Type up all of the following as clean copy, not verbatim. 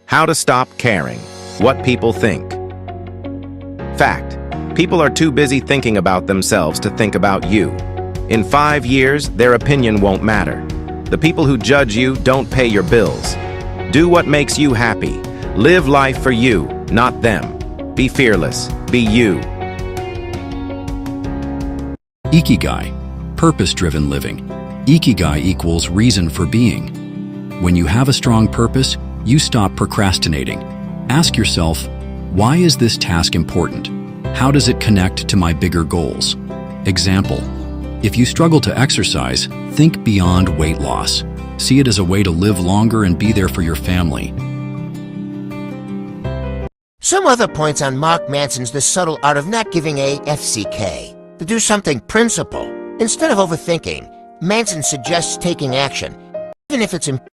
How to stop caring what people think. Fact: people are too busy thinking about themselves to think about you. In 5 years, their opinion won't matter. The people who judge you don't pay your bills. Do what makes you happy. Live life for you, not them. Be fearless. Be you. Ikigai, purpose-driven living. Ikigai equals reason for being. When you have a strong purpose, you stop procrastinating. Ask yourself, why is this task important? How does it connect to my bigger goals? Example: if you struggle to exercise, think beyond weight loss. See it as a way to live longer and be there for your family. Some other points on Mark Manson's The Subtle Art of Not Giving a FCK. To do something principle. Instead of overthinking, Manson suggests taking action, even if it's important.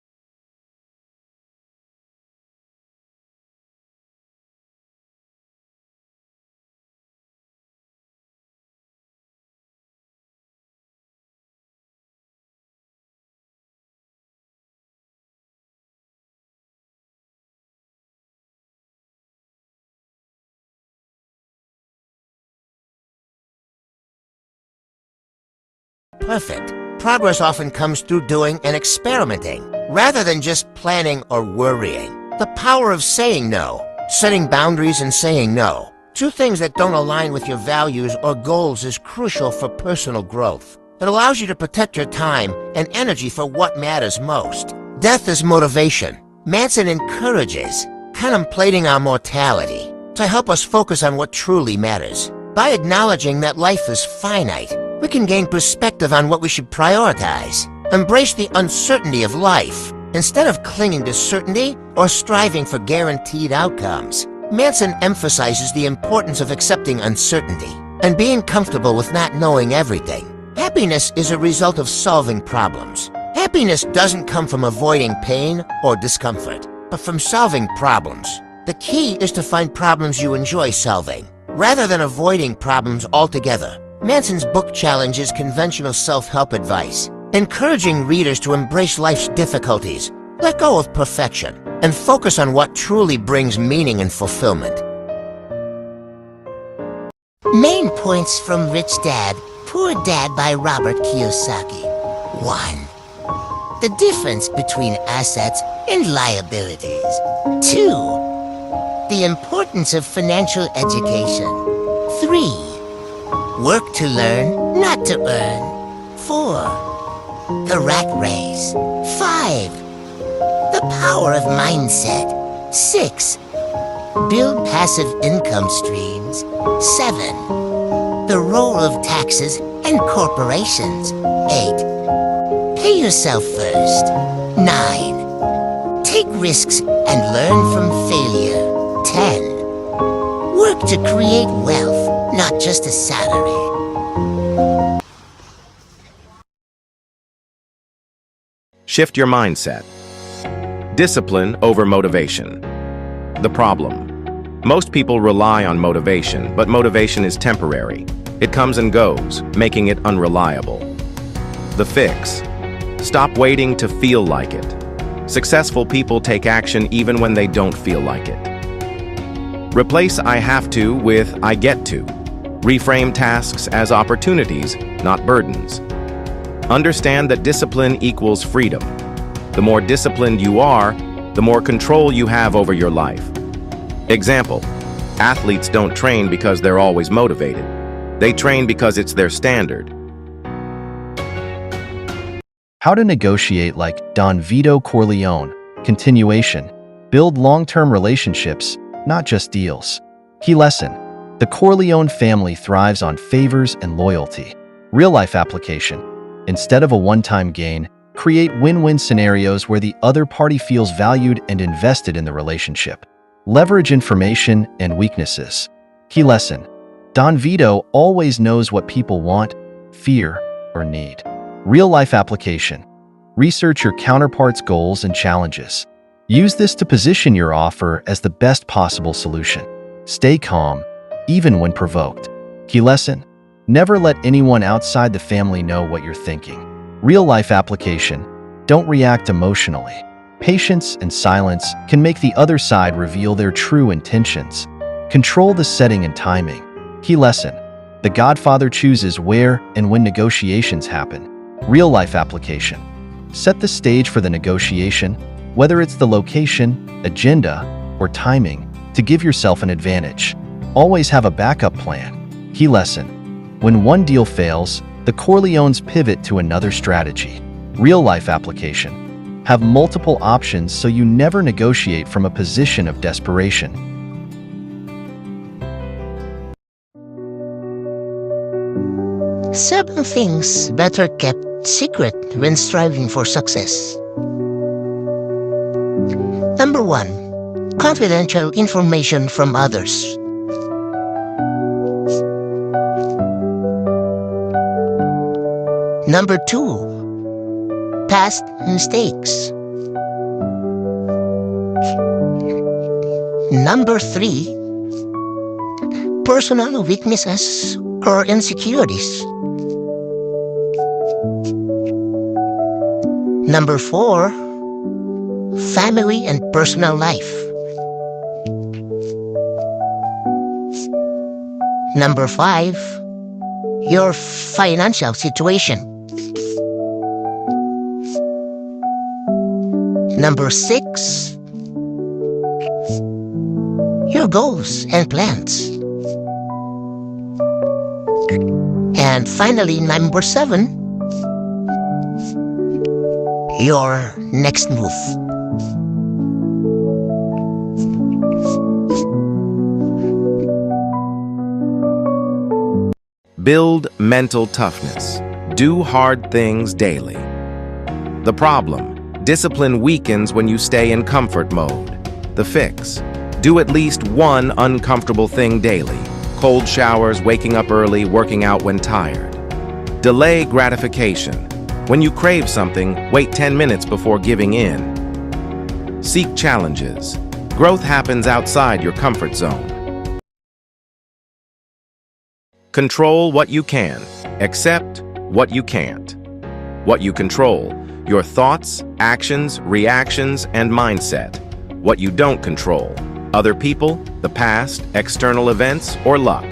Perfect. Progress often comes through doing and experimenting, rather than just planning or worrying. The power of saying no, setting boundaries and saying no. Two things that don't align with your values or goals is crucial for personal growth. It allows you to protect your time and energy for what matters most. Death is motivation. Manson encourages contemplating our mortality to help us focus on what truly matters. By acknowledging that life is finite, we can gain perspective on what we should prioritize. Embrace the uncertainty of life, instead of clinging to certainty or striving for guaranteed outcomes. Manson emphasizes the importance of accepting uncertainty and being comfortable with not knowing everything. Happiness is a result of solving problems. Happiness doesn't come from avoiding pain or discomfort, but from solving problems. The key is to find problems you enjoy solving, rather than avoiding problems altogether. Manson's book challenges conventional self-help advice, encouraging readers to embrace life's difficulties, let go of perfection, and focus on what truly brings meaning and fulfillment. Main points from Rich Dad, Poor Dad by Robert Kiyosaki. 1. The difference between assets and liabilities. 2. The importance of financial education. 3. Work to learn, not to earn. 4. The rat race. 5. The power of mindset. 6. Build passive income streams. 7. The role of taxes and corporations. 8. Pay yourself first. 9. Take risks and learn from failure. 10. Work to create wealth, not just a salary. Shift your mindset. Discipline over motivation. The problem: most people rely on motivation, but motivation is temporary. It comes and goes, making it unreliable. The fix: stop waiting to feel like it. Successful people take action even when they don't feel like it. Replace "I have to" with "I get to." Reframe tasks as opportunities, not burdens. Understand that discipline equals freedom. The more disciplined you are, the more control you have over your life. Example: athletes don't train because they're always motivated. They train because it's their standard. How to negotiate like Don Vito Corleone. Continuation. Build long-term relationships, not just deals. Key lesson: the Corleone family thrives on favors and loyalty. Real-life application: instead of a one-time gain, create win-win scenarios where the other party feels valued and invested in the relationship. Leverage information and weaknesses. Key lesson: Don Vito always knows what people want, fear, or need. Real-life application: research your counterpart's goals and challenges. Use this to position your offer as the best possible solution. Stay calm, even when provoked. Key lesson: never let anyone outside the family know what you're thinking. Real-life application: don't react emotionally. Patience and silence can make the other side reveal their true intentions. Control the setting and timing. Key lesson: The Godfather chooses where and when negotiations happen. Real-life application. Set the stage for the negotiation, whether it's the location, agenda, or timing, to give yourself an advantage. Always have a backup plan. Key lesson: When one deal fails, the Corleones pivot to another strategy. Real-life application. Have multiple options so you never negotiate from a position of desperation. Seven things better kept secret when striving for success. Number 1. Confidential information from others. Number 2. Past mistakes. Number 3. Personal weaknesses or insecurities. Number 4. Family and personal life. Number 5. Your financial situation. Number 6. Your goals and plans. And finally, number 7. Your next move. Build mental toughness. Do hard things daily. The problem: discipline weakens when you stay in comfort mode. The fix: do at least one uncomfortable thing daily. Cold showers, waking up early, working out when tired. Delay gratification. When you crave something, wait 10 minutes before giving in. Seek challenges. Growth happens outside your comfort zone. Control what you can. Accept what you can't. What you control: your thoughts, actions, reactions, and mindset. What you don't control: other people, the past, external events, or luck.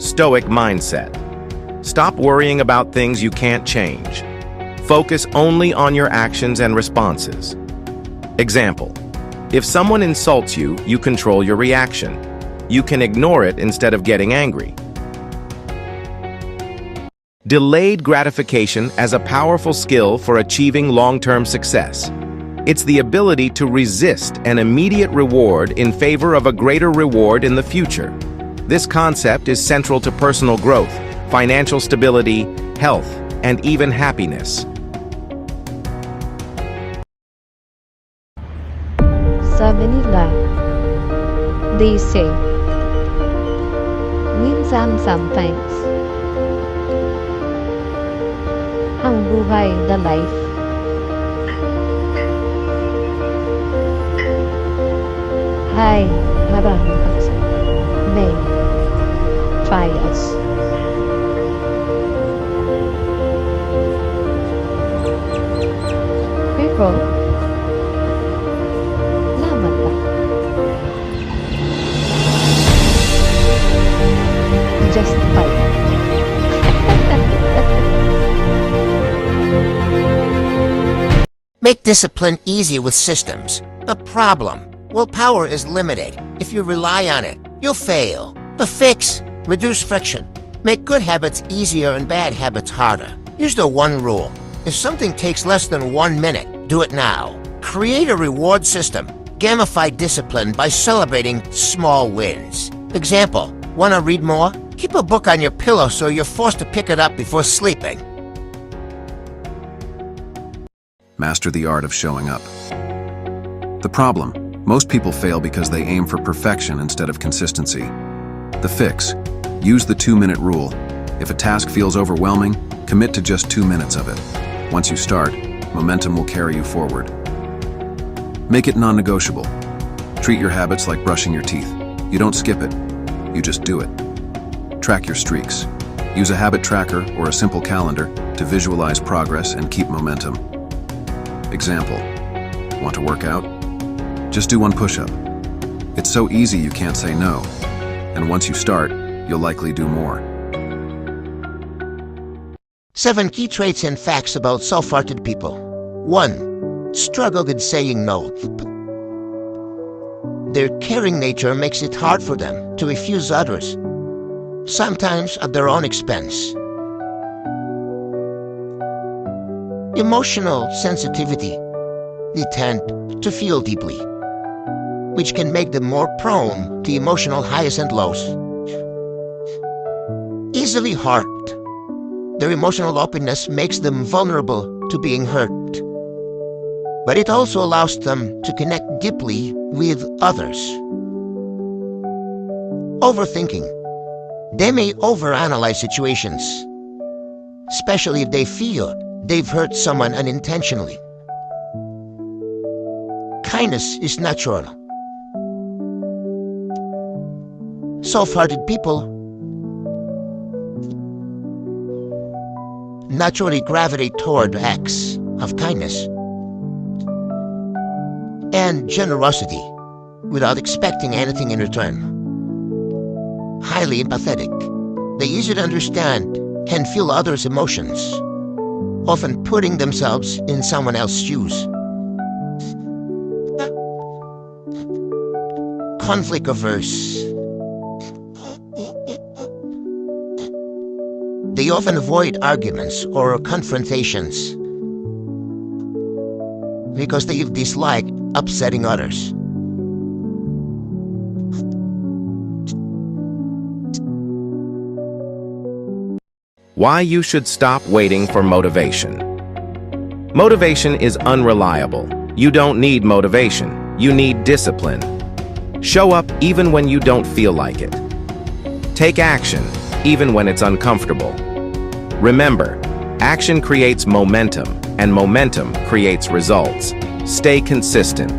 Stoic mindset. Stop worrying about things you can't change. Focus only on your actions and responses. Example: if someone insults you, you control your reaction. You can ignore it instead of getting angry. Delayed gratification as a powerful skill for achieving long-term success. It's the ability to resist an immediate reward in favor of a greater reward in the future. This concept is central to personal growth, financial stability, health, and even happiness. Sa Manila, they say, minsan sometimes, ang buhay, the life, ay maraming paksa. May trials. Pero, laban pa. Just fight. Make discipline easy with systems. The problem: willpower is limited. If you rely on it, you'll fail. The fix: reduce friction. Make good habits easier and bad habits harder. Use the one rule. If something takes less than 1 minute, do it now. Create a reward system. Gamify discipline by celebrating small wins. Example: wanna read more? Keep a book on your pillow so you're forced to pick it up before sleeping. Master the art of showing up. The problem: most people fail because they aim for perfection instead of consistency. The fix: use the 2-minute rule. If a task feels overwhelming, commit to just 2 minutes of it. Once you start, momentum will carry you forward. Make it non-negotiable. Treat your habits like brushing your teeth. You don't skip it, you just do it. Track your streaks. Use a habit tracker or a simple calendar to visualize progress and keep momentum. Example: Want to work out? Just do one push-up. It's so easy you can't say no. And once you start, you'll likely do more. 7 key traits and facts about soft-hearted people. 1. Struggle with saying no. Their caring nature makes it hard for them to refuse others, sometimes at their own expense. Emotional sensitivity. They tend to feel deeply, which can make them more prone to emotional highs and lows. Easily hurt. Their emotional openness makes them vulnerable to being hurt, but it also allows them to connect deeply with others. Overthinking. They may overanalyze situations, especially if they feel they've hurt someone unintentionally. Kindness is natural. Soft-hearted people naturally gravitate toward acts of kindness and generosity without expecting anything in return. Highly empathetic. They easy to understand and feel others' emotions, often putting themselves in someone else's shoes. Conflict averse. They often avoid arguments or confrontations because they dislike upsetting others. Why you should stop waiting for motivation. Motivation is unreliable. You don't need motivation. You need discipline. Show up even when you don't feel like it. Take action even when it's uncomfortable. Remember, action creates momentum, and momentum creates results. Stay consistent.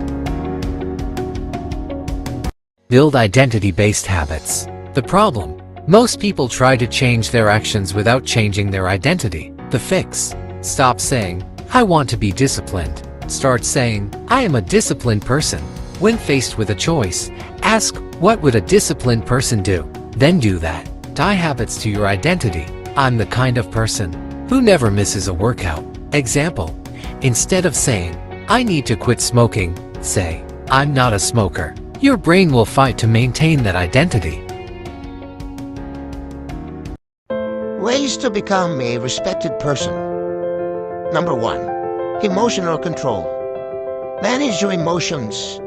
Build identity-based habits. The problem: most people try to change their actions without changing their identity. The fix: stop saying, "I want to be disciplined." Start saying, "I am a disciplined person." When faced with a choice, ask, "What would a disciplined person do?" Then do that. Tie habits to your identity. I'm the kind of person who never misses a workout. Example: instead of saying, "I need to quit smoking," say, "I'm not a smoker." Your brain will fight to maintain that identity. Ways to become a respected person. Number 1. Emotional control. Manage your emotions.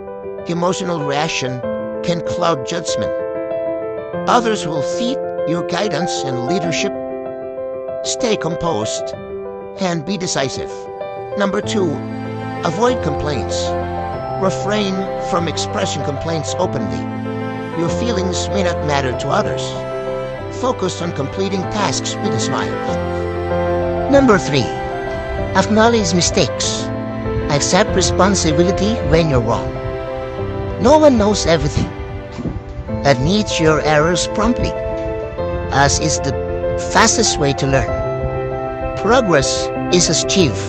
Emotional reaction can cloud judgment. Others will feed your guidance and leadership. Stay composed and be decisive. Number 2. Avoid complaints. Refrain from expressing complaints openly. Your feelings may not matter to others. Focus on completing tasks with a smile. Number 3. Acknowledge mistakes. Accept responsibility when you're wrong. No one knows everything. Admit your errors promptly, as is the fastest way to learn. Progress is achieved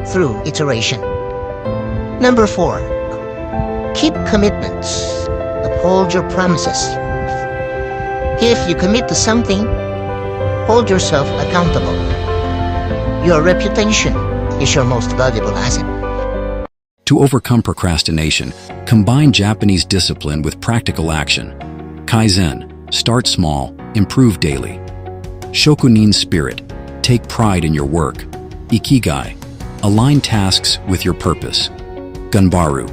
through iteration. Number 4. Keep commitments. Uphold your promises. If you commit to something, hold yourself accountable. Your reputation is your most valuable asset. To overcome procrastination, combine Japanese discipline with practical action. Kaizen, start small, improve daily. Shokunin spirit, take pride in your work. Ikigai, align tasks with your purpose. Ganbaru,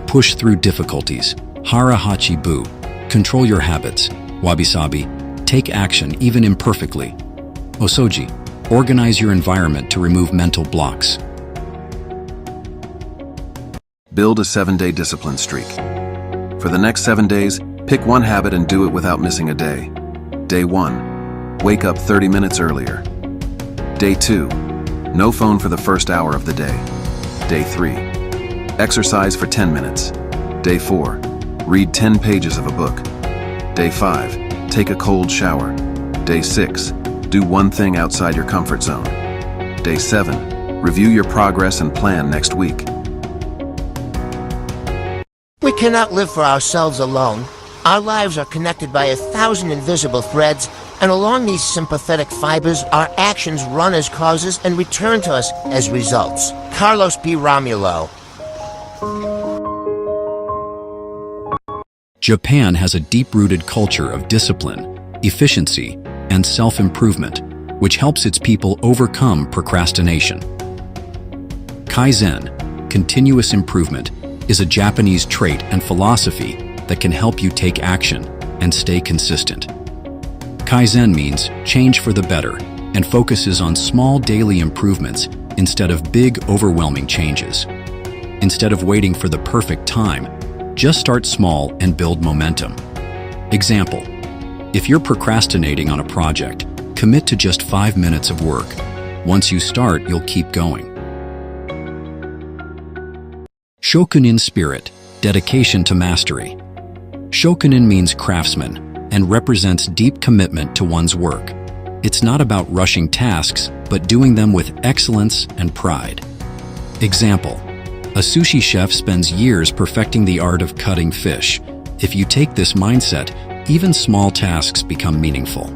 push through difficulties. Hara-hachi bu, control your habits. Wabi-sabi, take action even imperfectly. Osoji, organize your environment to remove mental blocks. Build a 7-day discipline streak. For the next 7 days, pick one habit and do it without missing a day. Day 1, wake up 30 minutes earlier. Day 2, no phone for the first hour of the day. Day 3, exercise for 10 minutes. Day 4, read 10 pages of a book. Day 5, take a cold shower. Day 6, do one thing outside your comfort zone. Day 7, review your progress and plan next week. cannot live for ourselves alone. Our lives are connected by 1,000 invisible threads, and along these sympathetic fibers, our actions run as causes and return to us as results. Carlos B. Romulo. Japan has a deep-rooted culture of discipline, efficiency, and self-improvement, which helps its people overcome procrastination. Kaizen, continuous improvement, is a Japanese trait and philosophy that can help you take action and stay consistent. Kaizen means change for the better and focuses on small daily improvements instead of big, overwhelming changes. Instead of waiting for the perfect time, just start small and build momentum. Example: if you're procrastinating on a project, commit to just 5 minutes of work. Once you start, you'll keep going. Shokunin spirit, dedication to mastery. Shokunin means craftsman and represents deep commitment to one's work. It's not about rushing tasks, but doing them with excellence and pride. Example: a sushi chef spends years perfecting the art of cutting fish. If you take this mindset, even small tasks become meaningful.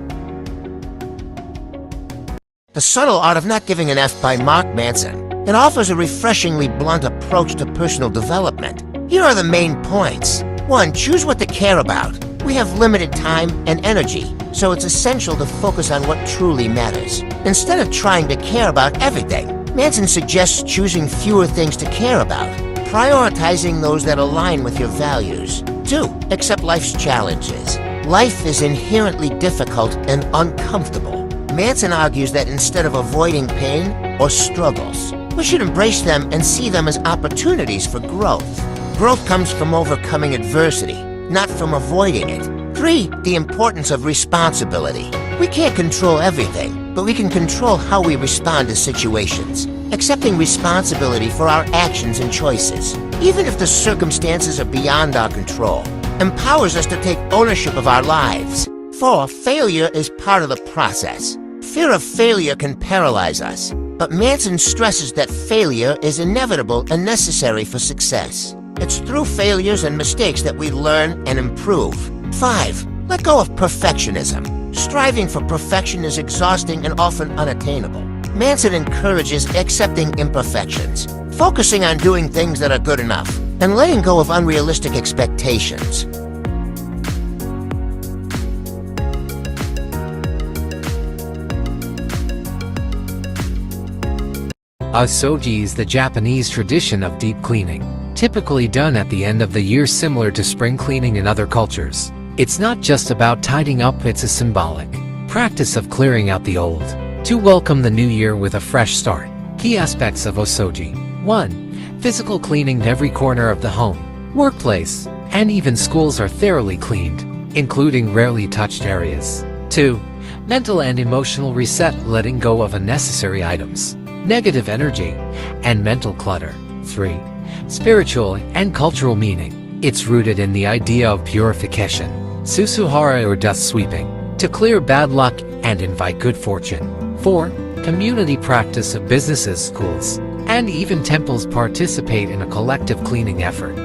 The Subtle Art of Not Giving an F by Mark Manson. It offers a refreshingly blunt approach to personal development. Here are the main points. 1. Choose what to care about. We have limited time and energy, so it's essential to focus on what truly matters. Instead of trying to care about everything, Manson suggests choosing fewer things to care about, prioritizing those that align with your values. 2. Accept life's challenges. Life is inherently difficult and uncomfortable. Manson argues that instead of avoiding pain or struggles, we should embrace them and see them as opportunities for growth. Growth comes from overcoming adversity, not from avoiding it. 3. The importance of responsibility. We can't control everything, but we can control how we respond to situations. Accepting responsibility for our actions and choices, even if the circumstances are beyond our control, empowers us to take ownership of our lives. 4. Failure is part of the process. Fear of failure can paralyze us, but Manson stresses that failure is inevitable and necessary for success. It's through failures and mistakes that we learn and improve. 5. Let go of perfectionism. Striving for perfection is exhausting and often unattainable. Manson encourages accepting imperfections, focusing on doing things that are good enough, and letting go of unrealistic expectations. Osoji is the Japanese tradition of deep cleaning, typically done at the end of the year, similar to spring cleaning in other cultures. It's not just about tidying up, it's a symbolic practice of clearing out the old to welcome the new year with a fresh start. Key aspects of Osoji: 1. Physical cleaning. Every corner of the home, workplace, and even schools are thoroughly cleaned, including rarely touched areas. 2. Mental and emotional reset. Letting go of unnecessary items, negative energy, and mental clutter. 3. Spiritual and cultural meaning. It's rooted in the idea of purification, susuhara or dust sweeping, to clear bad luck and invite good fortune. 4. Community practice of businesses, schools, and even temples participate in a collective cleaning effort.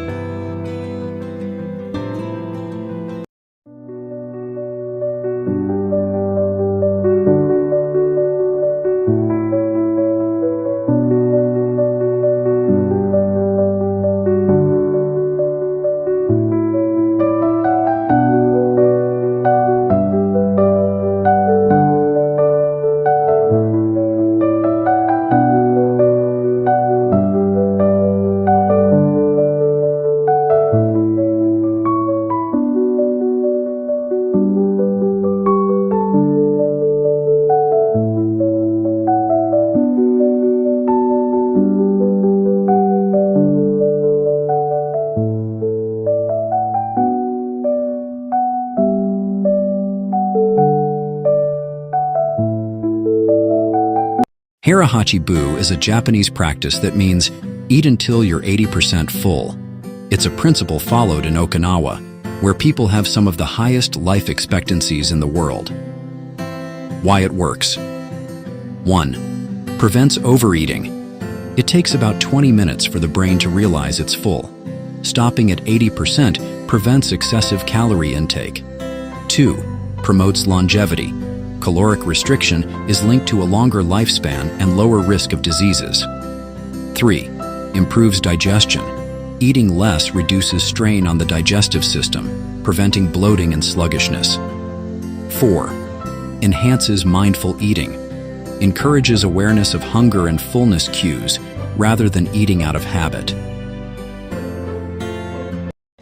Harahachi-bu is a Japanese practice that means eat until you're 80% full. It's a principle followed in Okinawa, where people have some of the highest life expectancies in the world. Why it works. 1. Prevents overeating. It takes about 20 minutes for the brain to realize it's full. Stopping at 80% prevents excessive calorie intake. 2. Promotes longevity. Caloric restriction is linked to a longer lifespan and lower risk of diseases. 3. Improves digestion. Eating less reduces strain on the digestive system, preventing bloating and sluggishness. 4. Enhances mindful eating. Encourages awareness of hunger and fullness cues rather than eating out of habit.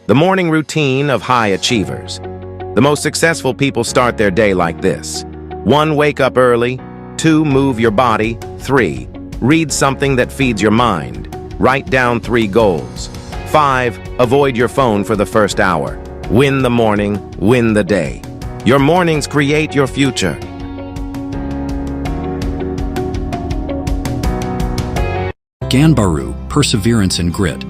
The morning routine of high achievers. The most successful people start their day like this. 1. Wake up early. 2. Move your body. 3. Read something that feeds your mind. Write down 3 goals. 5. Avoid your phone for the first hour. Win the morning, win the day. Your mornings create your future. Ganbaru, perseverance and grit.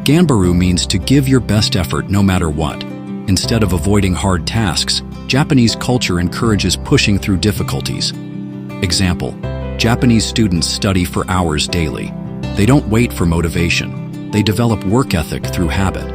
Ganbaru means to give your best effort no matter what. Instead of avoiding hard tasks, Japanese culture encourages pushing through difficulties. Example, Japanese students study for hours daily. They don't wait for motivation. They develop work ethic through habit.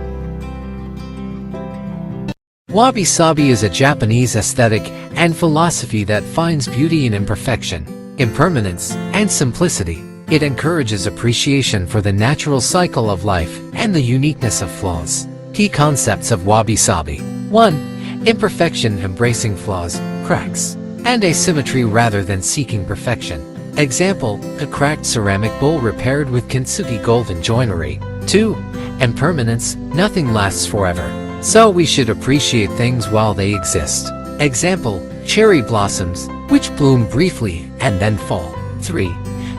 Wabi-sabi is a Japanese aesthetic and philosophy that finds beauty in imperfection, impermanence, and simplicity. It encourages appreciation for the natural cycle of life and the uniqueness of flaws. Key concepts of wabi-sabi. 1. Imperfection, embracing flaws, cracks, and asymmetry rather than seeking perfection. Example, a cracked ceramic bowl repaired with kintsugi golden joinery. 2. Impermanence, nothing lasts forever, so we should appreciate things while they exist. Example, cherry blossoms, which bloom briefly and then fall. 3.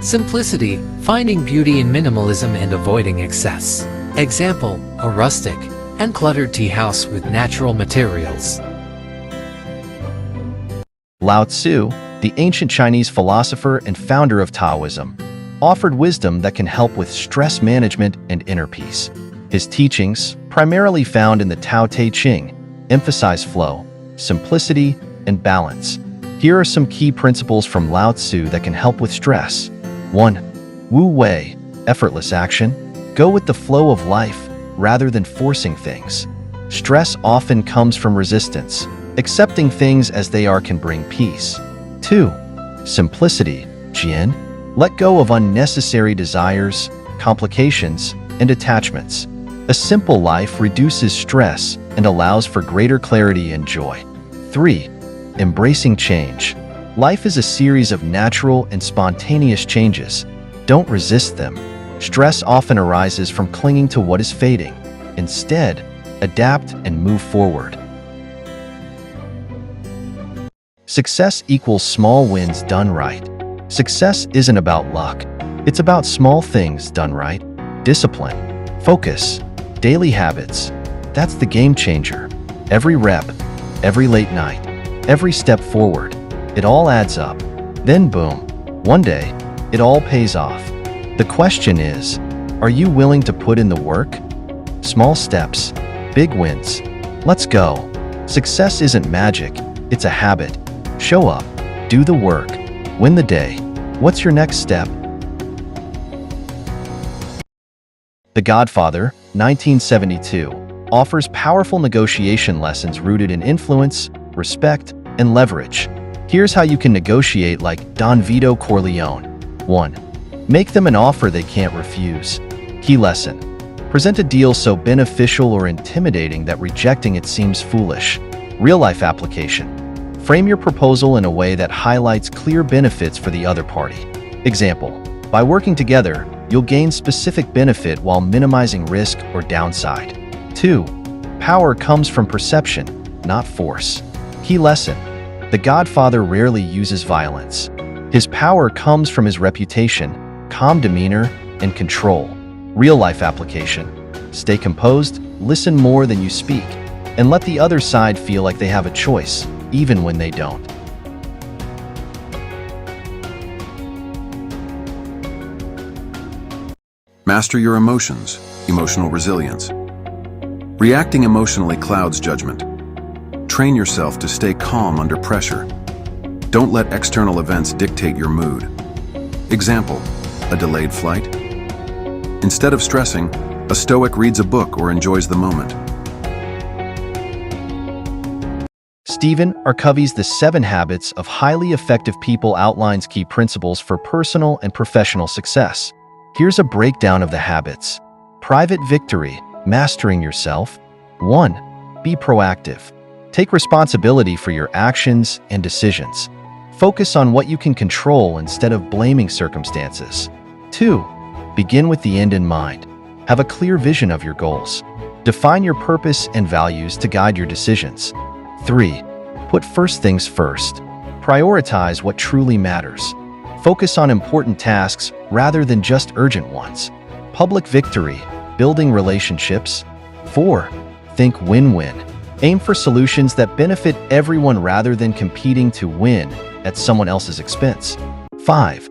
Simplicity, finding beauty in minimalism and avoiding excess. Example, a rustic and cluttered tea house with natural materials. Lao Tzu, the ancient Chinese philosopher and founder of Taoism, offered wisdom that can help with stress management and inner peace. His teachings, primarily found in the Tao Te Ching, emphasize flow, simplicity, and balance. Here are some key principles from Lao Tzu that can help with stress. 1. Wu Wei, effortless action. Go with the flow of life rather than forcing things. Stress often comes from resistance. Accepting things as they are can bring peace. 2. Simplicity, Jian. Let go of unnecessary desires, complications, and attachments. A simple life reduces stress and allows for greater clarity and joy. 3. Embracing change. Life is a series of natural and spontaneous changes. Don't resist them. Stress often arises from clinging to what is fading. Instead, adapt and move forward. Success equals small wins done right. Success isn't about luck. It's about small things done right. Discipline, focus, daily habits. That's the game changer. Every rep, every late night, every step forward, it all adds up. Then boom, one day, it all pays off. The question is, are you willing to put in the work? Small steps, big wins. Let's go. Success isn't magic, it's a habit. Show up, do the work, win the day. What's your next step? The Godfather, 1972, offers powerful negotiation lessons rooted in influence, respect, and leverage. Here's how you can negotiate like Don Vito Corleone. 1. Make them an offer they can't refuse. Key lesson. Present a deal so beneficial or intimidating that rejecting it seems foolish. Real-life application. Frame your proposal in a way that highlights clear benefits for the other party. Example, by working together, you'll gain specific benefit while minimizing risk or downside. 2. Power comes from perception, not force. Key lesson. The Godfather rarely uses violence. His power comes from his reputation, calm demeanor, and control. Real-life application. Stay composed, listen more than you speak, and let the other side feel like they have a choice, even when they don't. Master your emotions, emotional resilience. Reacting emotionally clouds judgment. Train yourself to stay calm under pressure. Don't let external events dictate your mood. Example, a delayed flight. Instead of stressing, A Stoic reads a book or enjoys the moment. Stephen R. Covey's The 7 Habits of Highly Effective People outlines key principles for personal and professional success. Here's a breakdown of the habits. Private victory, mastering yourself. 1. Be proactive. Take responsibility for your actions and decisions. Focus on what you can control instead of blaming circumstances. 2. Begin with the end in mind. Have a clear vision of your goals. Define your purpose and values to guide your decisions. 3. Put first things first. Prioritize what truly matters. Focus on important tasks rather than just urgent ones. Public victory, building relationships. 4. Think win-win. Aim for solutions that benefit everyone rather than competing to win at someone else's expense. 5.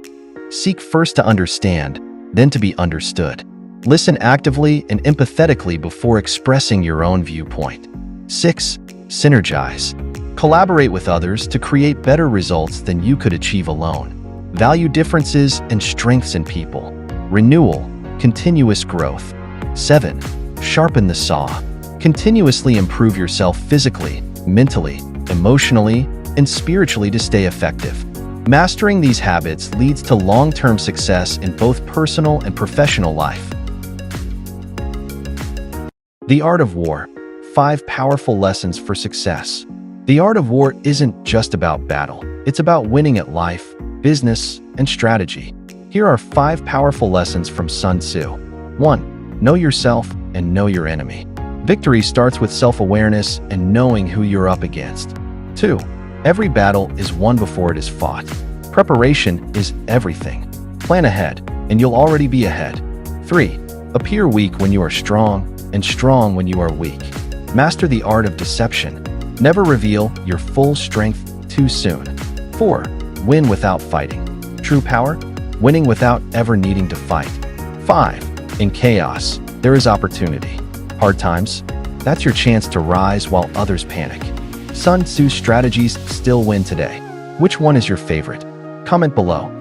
Seek first to understand, then to be understood. Listen actively and empathetically before expressing your own viewpoint. 6. Synergize. Collaborate with others to create better results than you could achieve alone. Value differences and strengths in people. Renewal, continuous growth. 7. Sharpen the saw. Continuously improve yourself physically, mentally, emotionally, and spiritually to stay effective. Mastering these habits leads to long-term success in both personal and professional life. The Art of War. 5 powerful lessons for success. The art of war isn't just about battle. It's about winning at life, business, and strategy. Here are 5 powerful lessons from Sun Tzu. 1. Know yourself and know your enemy. Victory starts with self-awareness and knowing who you're up against. 2. Every battle is won before it is fought. Preparation is everything. Plan ahead, and you'll already be ahead. 3. Appear weak when you are strong, and strong when you are weak. Master the art of deception. Never reveal your full strength too soon. 4. Win without fighting. True power? Winning without ever needing to fight. 5. In chaos, there is opportunity. Hard times? That's your chance to rise while others panic. Sun Tzu's strategies still win today. Which one is your favorite? Comment below.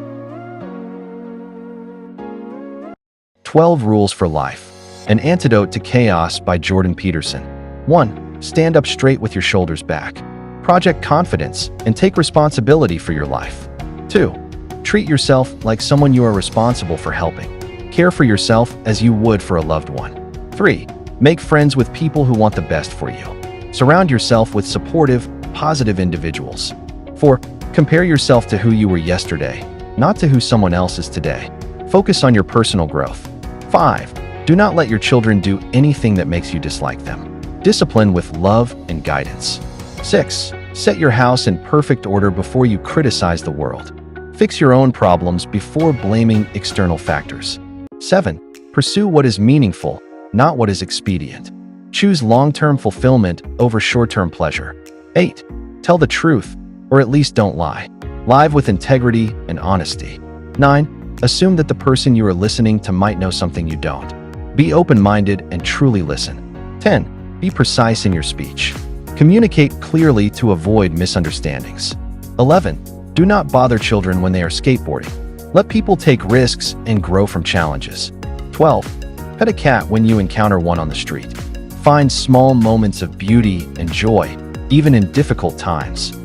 12 Rules for Life. An Antidote to Chaos by Jordan Peterson. 1. Stand up straight with your shoulders back. Project confidence and take responsibility for your life. 2. Treat yourself like someone you are responsible for helping. Care for yourself as you would for a loved one. 3. Make friends with people who want the best for you. Surround yourself with supportive, positive individuals. 4. Compare yourself to who you were yesterday, not to who someone else is today. Focus on your personal growth. 5. Do not let your children do anything that makes you dislike them. Discipline with love and guidance. 6. Set your house in perfect order before you criticize the world. Fix your own problems before blaming external factors. 7. Pursue what is meaningful, not what is expedient. Choose long-term fulfillment over short-term pleasure. 8. Tell the truth, or at least don't lie. Live with integrity and honesty. 9. Assume that the person you are listening to might know something you don't. Be open-minded and truly listen. 10. Be precise in your speech. Communicate clearly to avoid misunderstandings. 11. Do not bother children when they are skateboarding. Let people take risks and grow from challenges. 12. Pet a cat when you encounter one on the street. Find small moments of beauty and joy, even in difficult times.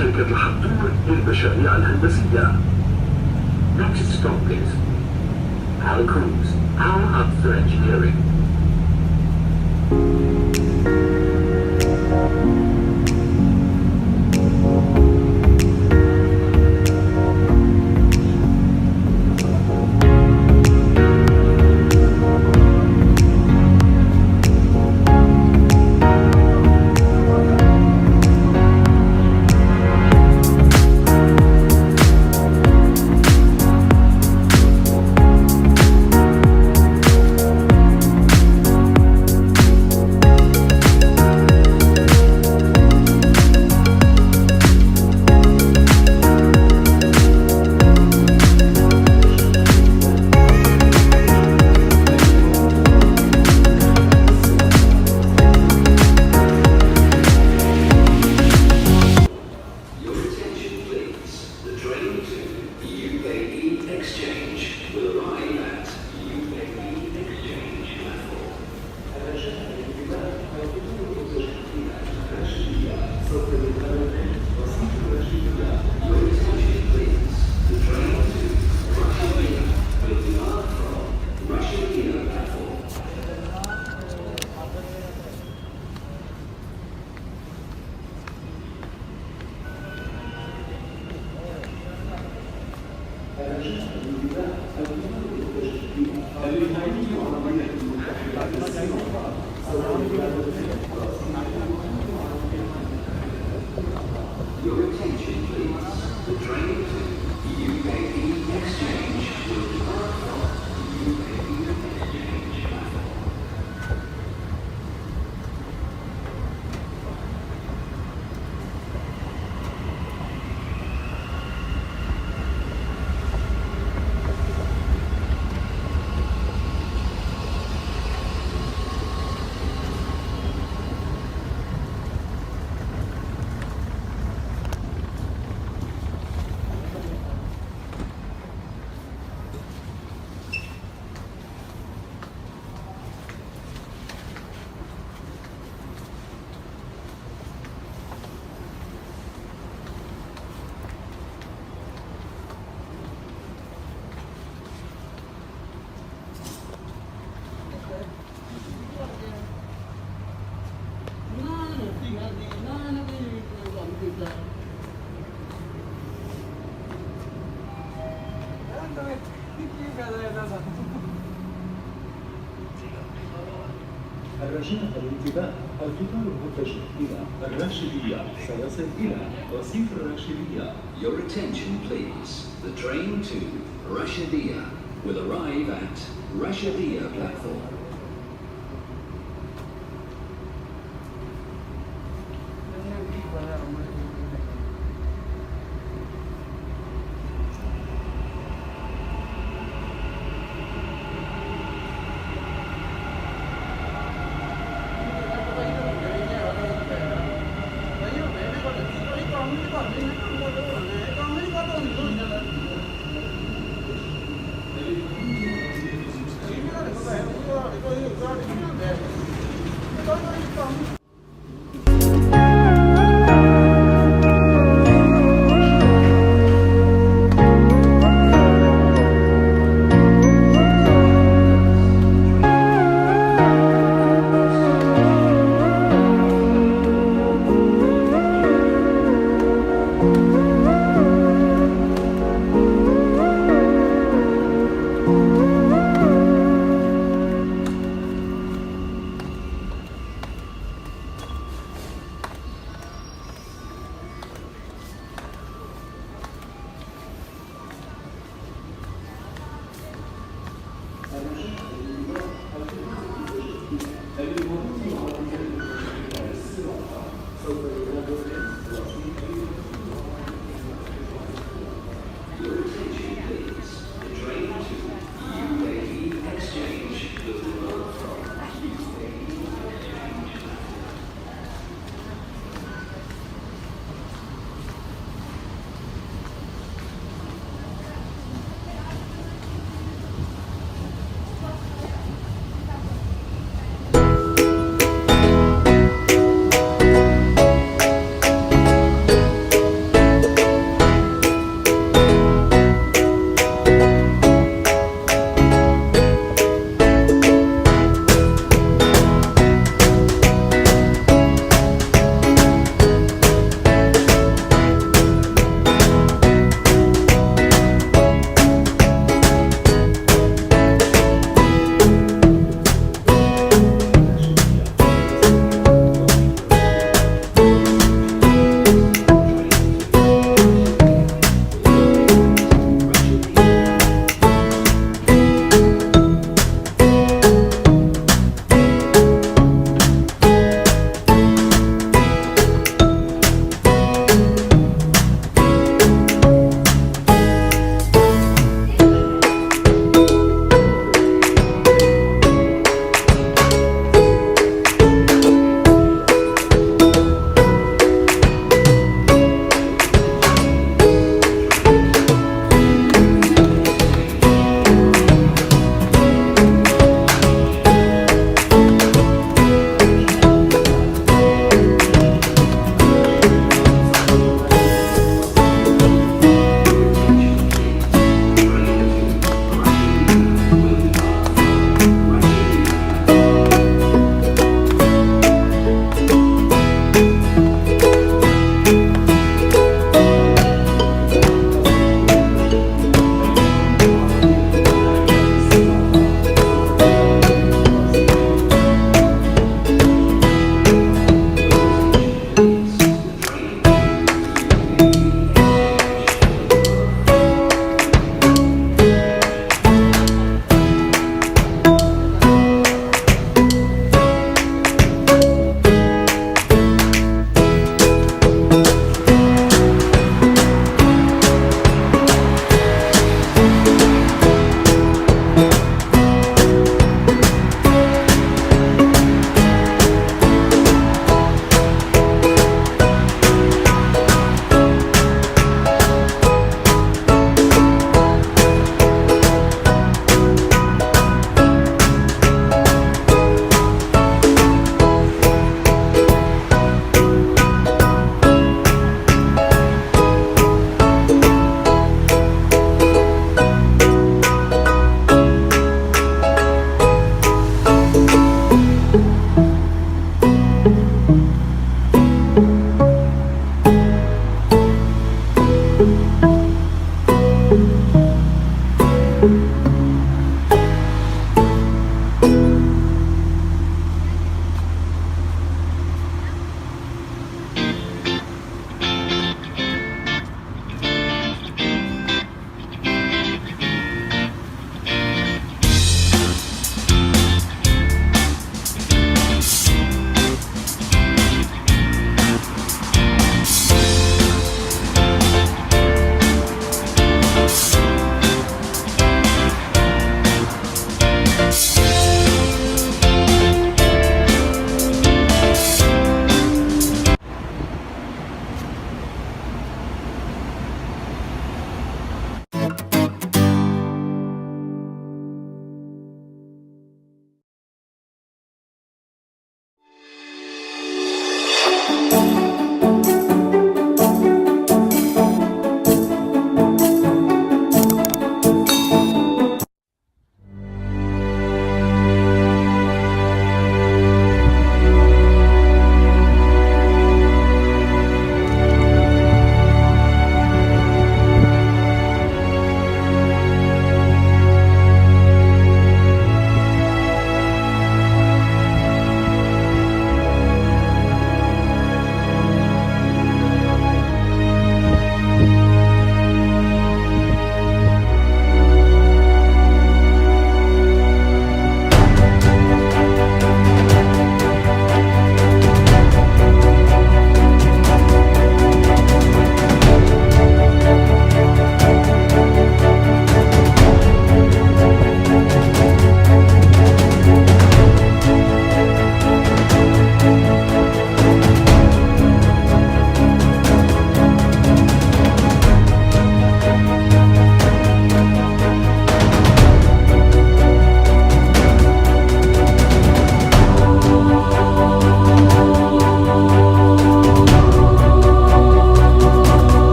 شركة حطور للمشاريع الهندسية. Next stop please. Hal Cruise, Hal Hub for Engineering. الرجاء الانتباه، القطار المتجه إلى الراشدية سيصل إلى رصيف الراشدية. Your attention please. The train to Rashidia will arrive at Rashidia platform.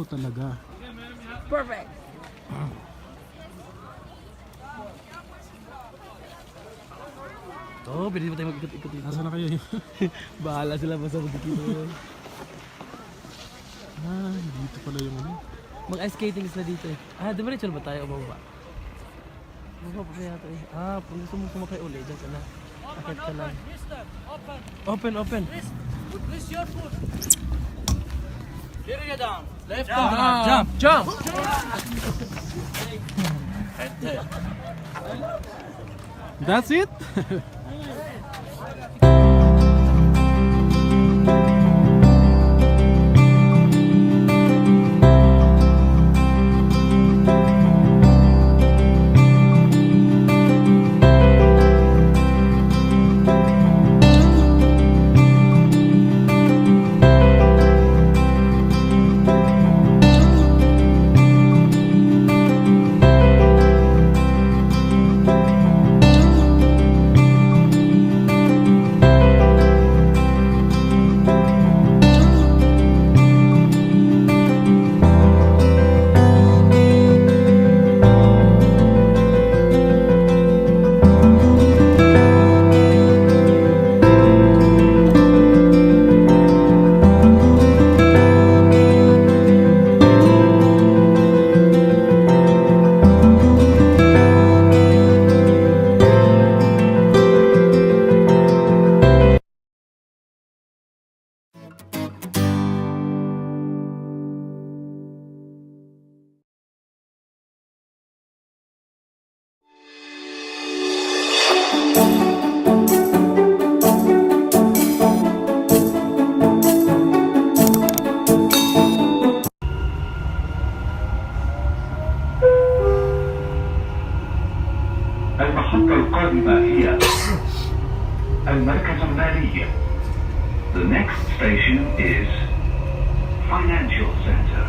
talaga. Perfect. Oo, pwede ba tayo mag-ikot-ikot dito? Nasaan na kayo? Bahala sila basta magkikita yun. Dito pala yung ano. Mag-ice skating sila dito eh. Diretso na ba tayo o bababa? Bababa pa kaya ito eh. Kung gusto mo sumakay ulit, dyan ka na. Akit ka lang. Open, open. Place your foot. Here you down. Left Jump! Jump! That's it? المحطة القادمة هي المركز المالي. The next station is Financial Center.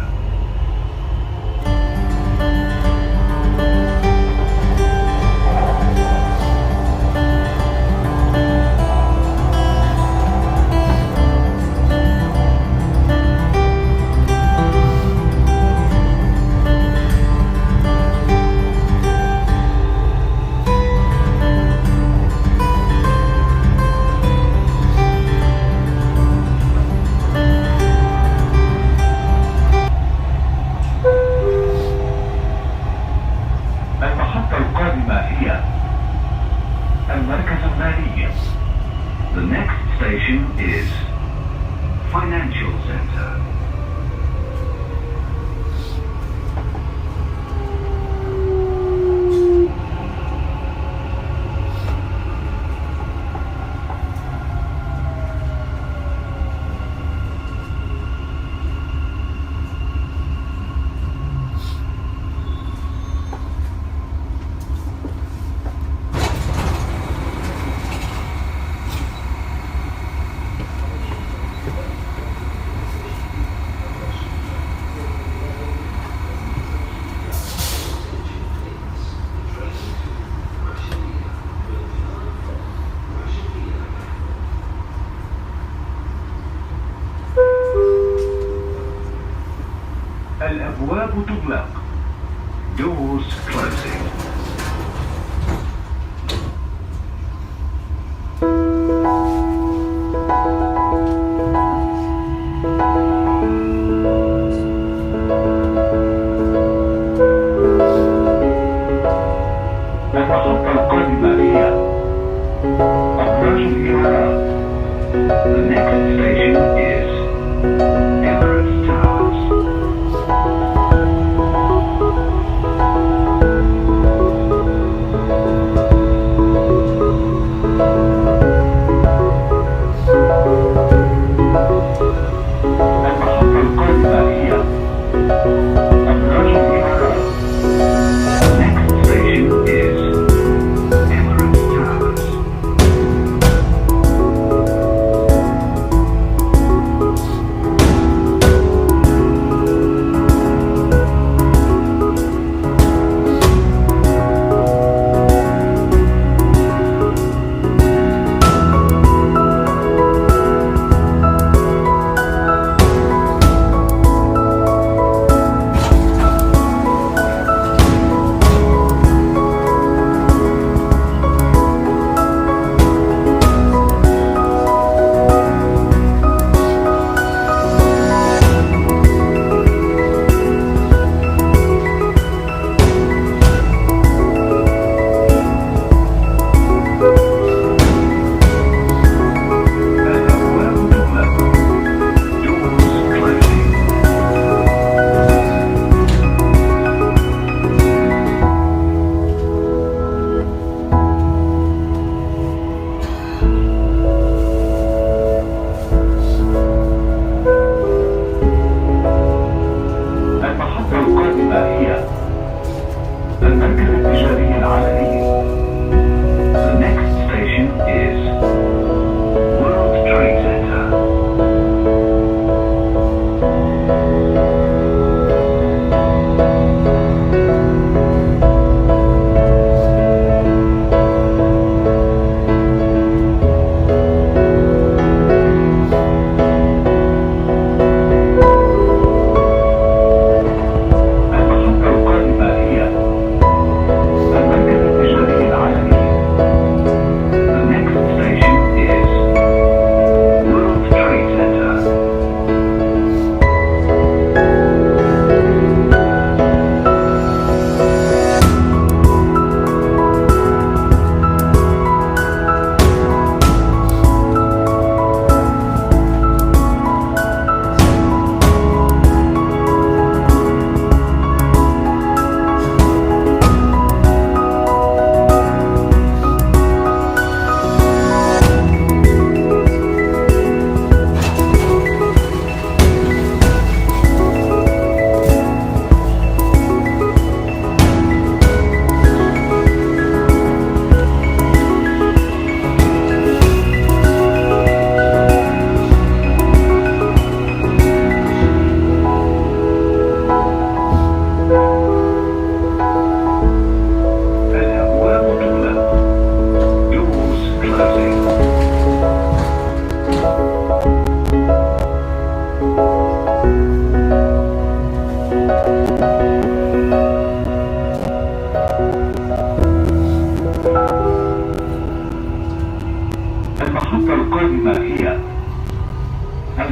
المحطة القادمة هي المركز المالي. The next station is Financial Center. الأبواب تغلق. Doors closing. المحطة القادمة هي أبراج الإمارات. The next station is Emirates Towers. المحطة القادمة هي أبراج الإمارات. The next station is Emirates Towers.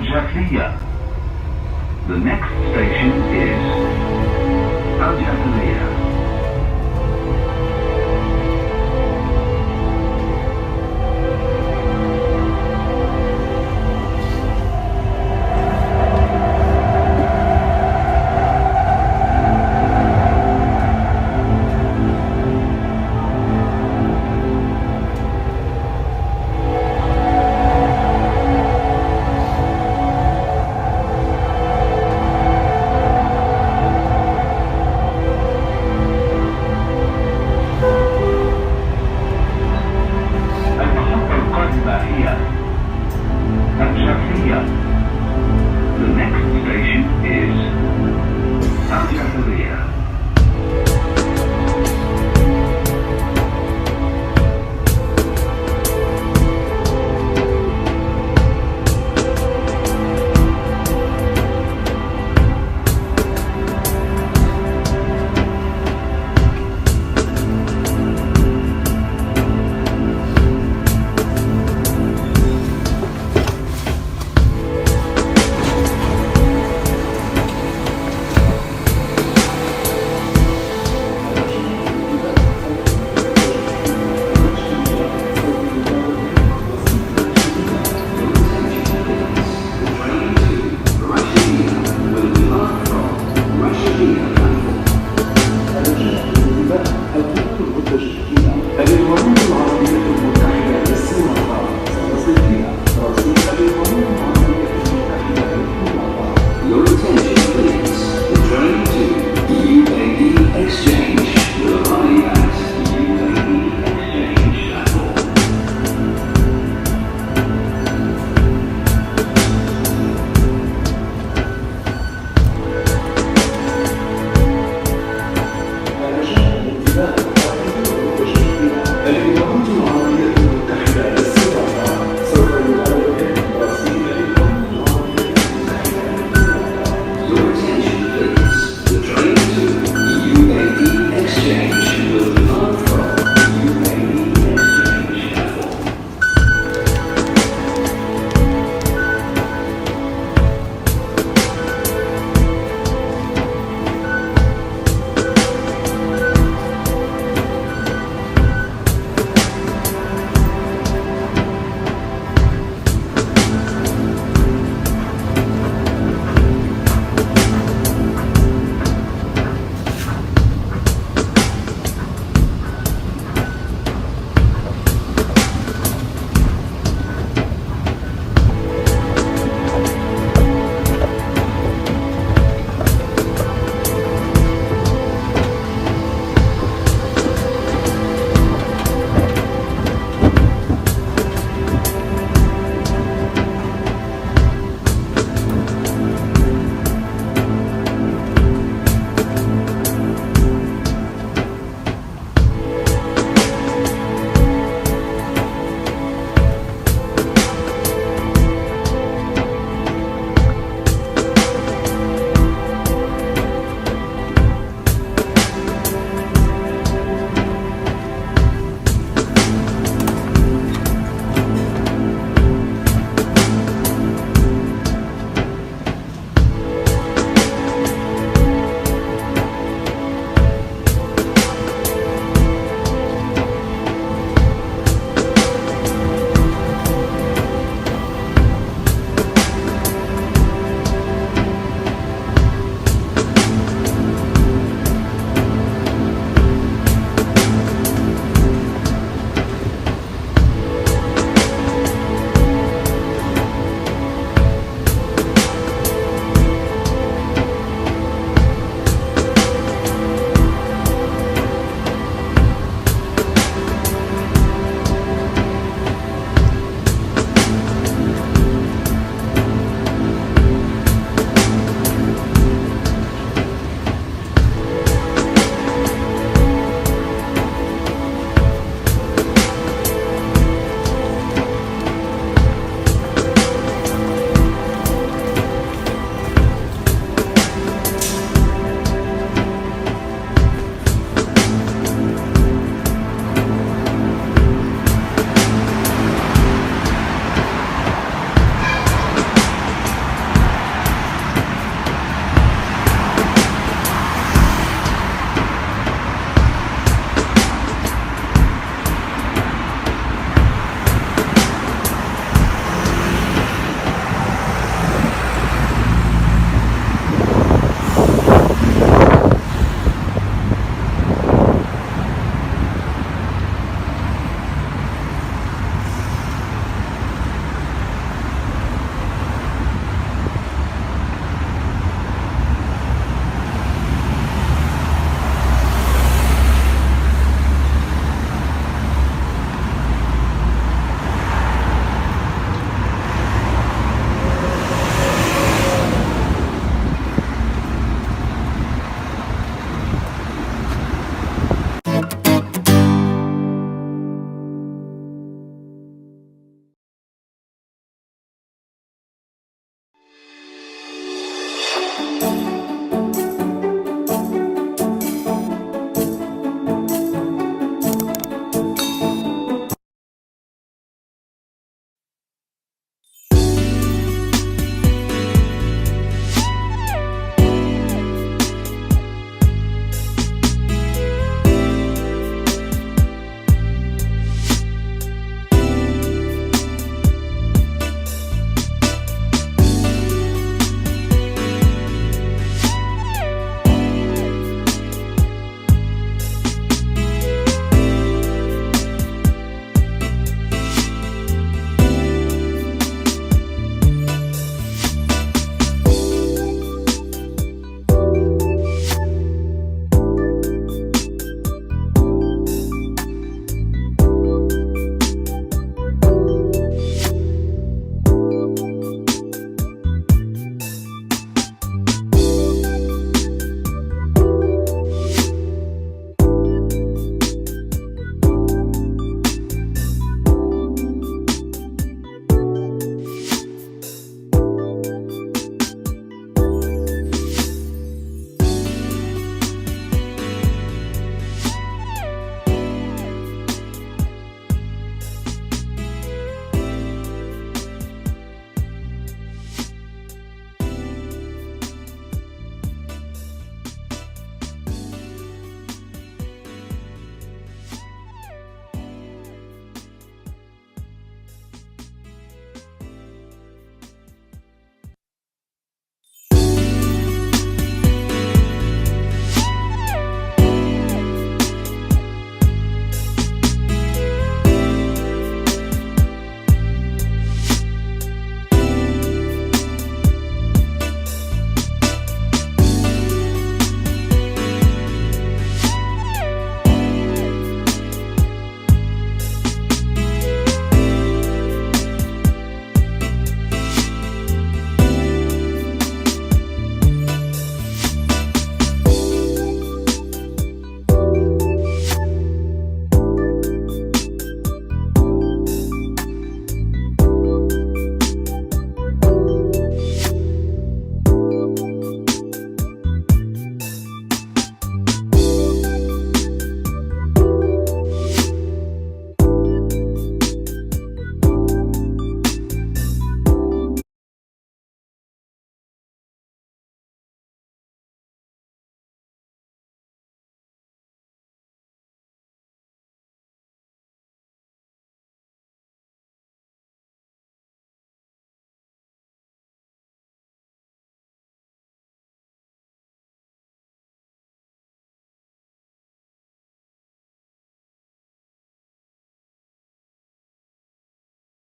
الجافية. The next station is الجافية. المحطة القادمة هي الجافية.